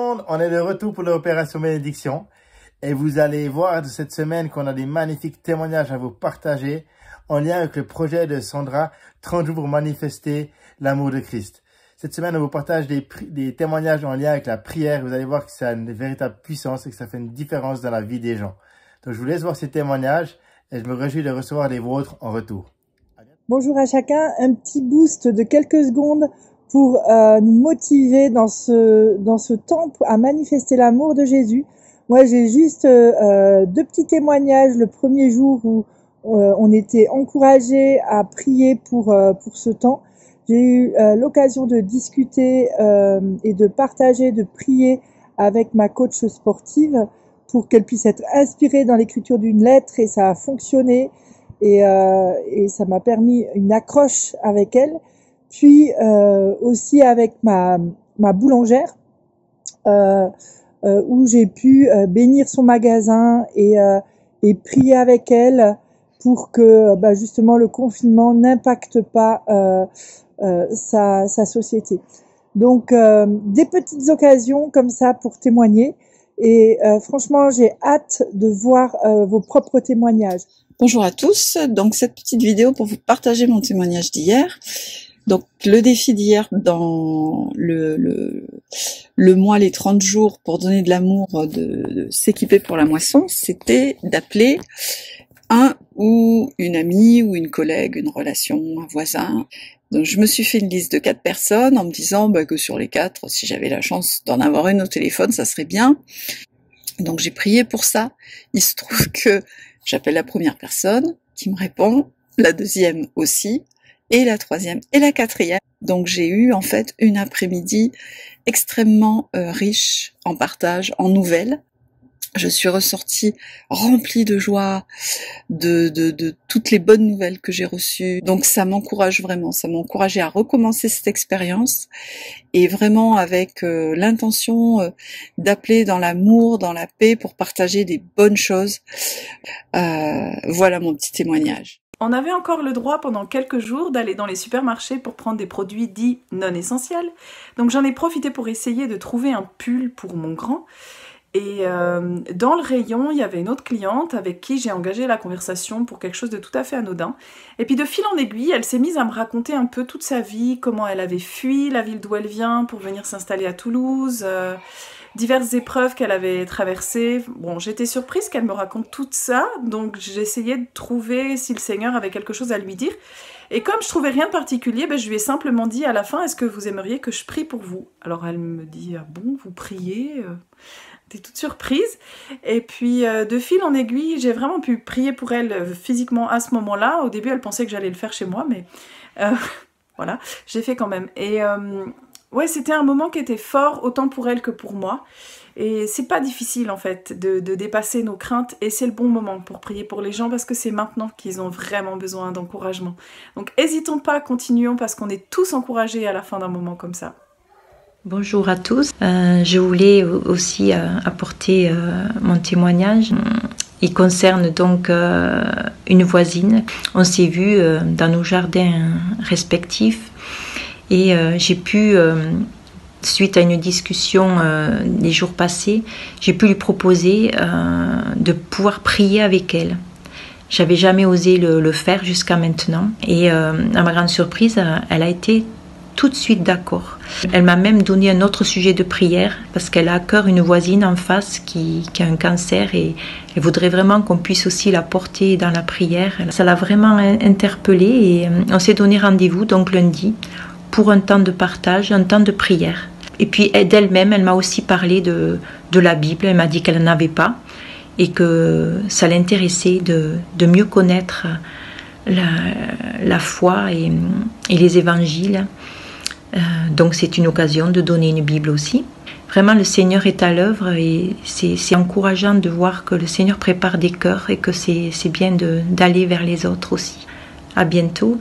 monde, on est de retour pour l'opération bénédiction et vous allez voir de cette semaine qu'on a des magnifiques témoignages à vous partager en lien avec le projet de Sandra, 30 jours pour manifester l'amour de Christ. Cette semaine, on vous partage des témoignages en lien avec la prière. Vous allez voir que ça a une véritable puissance et que ça fait une différence dans la vie des gens. Donc, je vous laisse voir ces témoignages et je me réjouis de recevoir les vôtres en retour. Bonjour à chacun, un petit boost de quelques secondes pour nous motiver dans ce temps à manifester l'amour de Jésus. Moi, j'ai juste deux petits témoignages. Le premier jour où on était encouragés à prier pour ce temps. J'ai eu l'occasion de discuter et de partager, de prier avec ma coach sportive pour qu'elle puisse être inspirée dans l'écriture d'une lettre, et ça a fonctionné et ça m'a permis une accroche avec elle. Puis aussi avec ma boulangère où j'ai pu bénir son magasin et prier avec elle pour que justement le confinement n'impacte pas sa société. Donc des petites occasions comme ça pour témoigner, et franchement j'ai hâte de voir vos propres témoignages. Bonjour à tous, donc cette petite vidéo pour vous partager mon témoignage d'hier. Donc le défi d'hier dans le mois, les 30 jours pour donner de l'amour, de s'équiper pour la moisson, c'était d'appeler un ou une amie ou une collègue, une relation, un voisin. Donc je me suis fait une liste de 4 personnes en me disant que sur les 4, si j'avais la chance d'en avoir une au téléphone, ça serait bien. Donc j'ai prié pour ça. Il se trouve que j'appelle la première personne qui me répond, la deuxième aussi, et la troisième et la quatrième. Donc j'ai eu en fait une après-midi extrêmement riche en partage, en nouvelles. Je suis ressortie remplie de joie, de toutes les bonnes nouvelles que j'ai reçues. Donc ça m'encourage vraiment, ça m'a encouragée à recommencer cette expérience, et vraiment avec l'intention d'appeler dans l'amour, dans la paix, pour partager des bonnes choses. Voilà mon petit témoignage. On avait encore le droit pendant quelques jours d'aller dans les supermarchés pour prendre des produits dits non essentiels. Donc j'en ai profité pour essayer de trouver un pull pour mon grand. Et dans le rayon, il y avait une autre cliente avec qui j'ai engagé la conversation pour quelque chose de tout à fait anodin. Et puis de fil en aiguille, elle s'est mise à me raconter un peu toute sa vie, comment elle avait fui la ville d'où elle vient pour venir s'installer à Toulouse, diverses épreuves qu'elle avait traversées. Bon, j'étais surprise qu'elle me raconte tout ça, donc j'essayais de trouver si le Seigneur avait quelque chose à lui dire. Et comme je trouvais rien de particulier, je lui ai simplement dit à la fin, est-ce que vous aimeriez que je prie pour vous? Alors elle me dit, ah bon, vous priez J'étais toute surprise. Et puis de fil en aiguille, j'ai vraiment pu prier pour elle physiquement à ce moment-là. Au début, elle pensait que j'allais le faire chez moi, mais voilà, j'ai fait quand même. Et ouais, c'était un moment qui était fort, autant pour elle que pour moi. Et c'est pas difficile en fait de dépasser nos craintes, et c'est le bon moment pour prier pour les gens, parce que c'est maintenant qu'ils ont vraiment besoin d'encouragement. Donc n'hésitons pas, continuons, parce qu'on est tous encouragés à la fin d'un moment comme ça. Bonjour à tous, je voulais aussi apporter mon témoignage. Il concerne donc une voisine. On s'est vus dans nos jardins respectifs, et j'ai pu, suite à une discussion les jours passés, j'ai pu lui proposer de pouvoir prier avec elle. J'avais jamais osé le faire jusqu'à maintenant, et à ma grande surprise, elle a été tout de suite d'accord. Elle m'a même donné un autre sujet de prière, parce qu'elle a à cœur une voisine en face qui a un cancer, et elle voudrait vraiment qu'on puisse aussi la porter dans la prière. Ça l'a vraiment interpellée, et on s'est donné rendez-vous donc lundi pour un temps de partage, un temps de prière. Et puis d'elle-même, elle m'a aussi parlé de la Bible. Elle m'a dit qu'elle n'en avait pas, et que ça l'intéressait de mieux connaître la foi et les évangiles. Donc c'est une occasion de donner une Bible aussi. Vraiment, le Seigneur est à l'œuvre, et c'est encourageant de voir que le Seigneur prépare des cœurs, et que c'est bien d'aller vers les autres aussi. À bientôt.